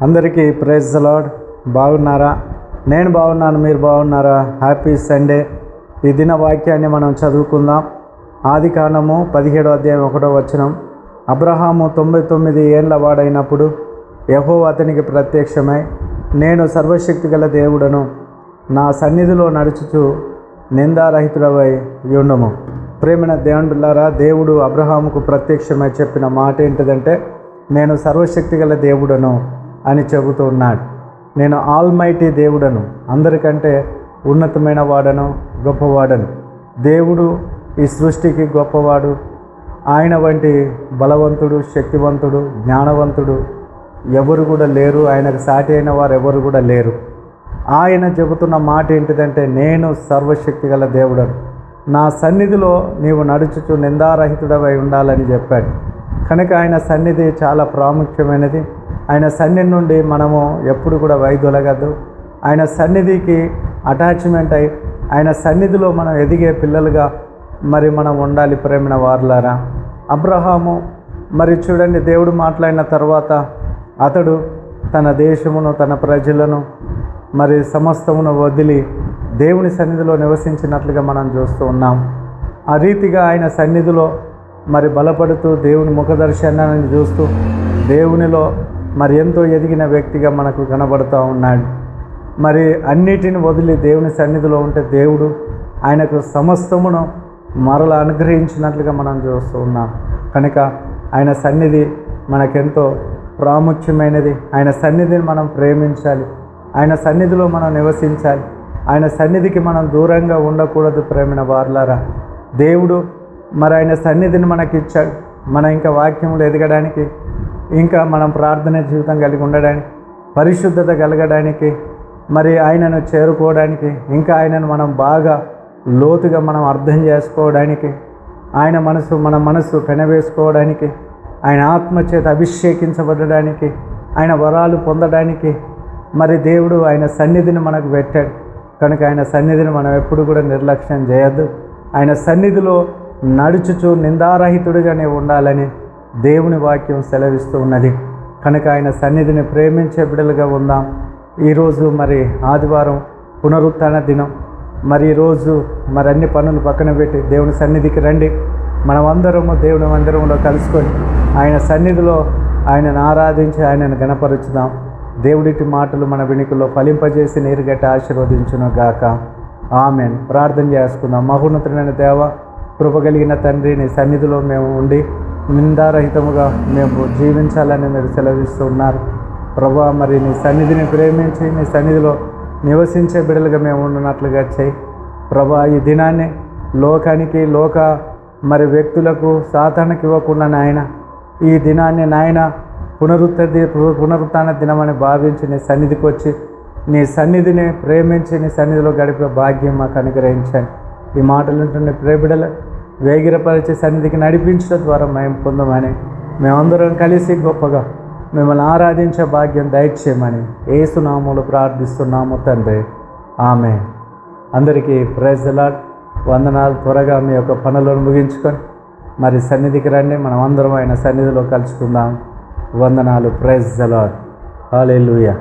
అందరికీ praise the lord. బాగున్నారా? నేను బాగున్నాను, మీరు బాగున్నారా? Happy Sunday. ఈ దిన వాక్యాన్ని మనం చదువుకుందాం. ఆదికాండము 17వ అధ్యాయం 1వ వచనం. అబ్రహాము 99 ఏండ్ల వాడైనప్పుడు యెహోవా అతనికి ప్రత్యక్షమై, నేను సర్వశక్తి గల దేవుడను, నా సన్నిధిలో నడుచుచు నిందారహితుడవై యుండుము. ప్రేమైన దేవుడులారా, దేవుడు అబ్రహాముకు ప్రత్యక్షమై చెప్పిన మాట ఏంటిదంటే, నేను సర్వశక్తి గల దేవుడను అని చెబుతూ ఉన్నాడు. నేను ఆల్మైటీ దేవుడను, అందరికంటే ఉన్నతమైన వాడను, గొప్పవాడను. దేవుడు ఈ సృష్టికి గొప్పవాడు. ఆయన వంటి బలవంతుడు, శక్తివంతుడు, జ్ఞానవంతుడు ఎవరు కూడా లేరు. ఆయనకు సాటి అయిన వారు ఎవరు కూడా లేరు. ఆయన చెబుతున్న మాట ఏంటిదంటే, నేను సర్వశక్తి గల దేవుడను, నా సన్నిధిలో నీవు నడుచుచు నిందారహితుడవై ఉండాలని చెప్పాడు. కనుక ఆయన సన్నిధి చాలా ప్రాముఖ్యమైనది. ఆయన సన్నిధి నుండి మనము ఎప్పుడు కూడా వైదొలగద్దు. ఆయన సన్నిధికి అటాచ్మెంట్ అయి ఆయన సన్నిధిలో మనం ఎదిగే పిల్లలుగా మనం ఉండాలి. ప్రేమైన వారులారా, అబ్రహాము చూడండి, దేవుడు మాట్లాడిన తర్వాత అతడు తన దేశమును, తన ప్రజలను సమస్తమును వదిలి దేవుని సన్నిధిలో నివసించినట్లుగా మనం చూస్తూ ఉన్నాం. ఆ రీతిగా ఆయన సన్నిధిలో బలపడుతూ దేవుని ముఖదర్శనాన్ని చూస్తూ దేవునిలో ఎంతో ఎదిగిన వ్యక్తిగా మనకు కనబడుతూ ఉన్నాడు. అన్నిటిని వదిలి దేవుని సన్నిధిలో ఉంటే దేవుడు ఆయనకు సమస్తమును మరల అనుగ్రహించినట్లుగా మనం చూస్తూ ఉన్నాం. కనుక ఆయన సన్నిధి మనకెంతో ప్రాముఖ్యమైనది. ఆయన సన్నిధిని మనం ప్రేమించాలి. ఆయన సన్నిధిలో మనం నివసించాలి. ఆయన సన్నిధికి మనం దూరంగా ఉండకూడదు. ప్రేమైన వారులారా, దేవుడు ఆయన సన్నిధిని మనకిచ్చాడు. మనం ఇంకా వాక్యంలో ఎదగడానికి, ఇంకా మనం ప్రార్థన జీవితం కలిగి ఉండడానికి, పరిశుద్ధత కలగడానికి, ఆయనను చేరుకోవడానికి, ఇంకా ఆయనను మనం బాగా లోతుగా మనం అర్థం చేసుకోవడానికి, మన మనసు పెనవేసుకోవడానికి, ఆయన ఆత్మచేత అభిషేకించబడడానికి, ఆయన వరాలు పొందడానికి దేవుడు ఆయన సన్నిధిని మనకు పెట్టాడు. కనుక ఆయన సన్నిధిని మనం ఎప్పుడు కూడా నిర్లక్ష్యం చేయొద్దు. ఆయన సన్నిధిలో నడుచుచు నిందారహితుడిగానే ఉండాలని దేవుని వాక్యం సెలవిస్తూ ఉన్నది. కనుక ఆయన సన్నిధిని ప్రేమించే బిడ్డలుగా ఉందాం. ఈరోజు ఆదివారం పునరుత్థాన దినం. ఈరోజు అన్ని పనులు పక్కన పెట్టి దేవుని సన్నిధికి రండి. మనమందరము దేవుని మందిరంలో కలుసుకొని ఆయన సన్నిధిలో ఆయనను ఆరాధించి ఆయనను గణపరుచుదాం. దేవుడిటి మాటలు మన వినికిలో ఫలింపజేసి నీరుగట్టి ఆశీర్వదించును గాక. ఆమెన్. ప్రార్థన చేసుకుందాం. మహోన్నతుడైన దేవ, కృపగలిగిన తండ్రి, నీ సన్నిధిలో మేము ఉండి నిందారహితముగా మేము జీవించాలని మీరు సెలవిస్తూ ఉన్నారు. ప్రభా, నీ సన్నిధిని ప్రేమించి నీ సన్నిధిలో నివసించే బిడ్డలుగా మేము ఉన్నట్లుగా చేయి. ప్రభా, ఈ దినాన్ని లోకానికి, వ్యక్తులకు, సాతానికి ఇవ్వకుండా నాయన, ఈ దినాన్ని నాయన పునరుత్థాన దినమని భావించి నీ సన్నిధికి వచ్చి నీ సన్నిధిని ప్రేమించి నీ సన్నిధిలో గడిపే భాగ్యం మాకు అనుగ్రహించండి. ఈ మాటలుంటున్న ప్రేబిడలు వేగిరపరిచే సన్నిధికి నడిపించడం ద్వారా మేము పొందమని, మేమందరం కలిసి గొప్పగా మిమ్మల్ని ఆరాధించే భాగ్యం దయచేయమని యేసు నామములో ప్రార్థిస్తున్నాము తండ్రి. ఆమేన్. అందరికీ ప్రైజ్ ది లార్డ్. వందనాలు. త్వరగా మీ యొక్క పనులను ముగించుకొని సన్నిధికి రండి. మనం అందరం ఆయన సన్నిధిలో కలుసుకుందాం. వందనాలు. Praise the Lord. హల్లెలూయా.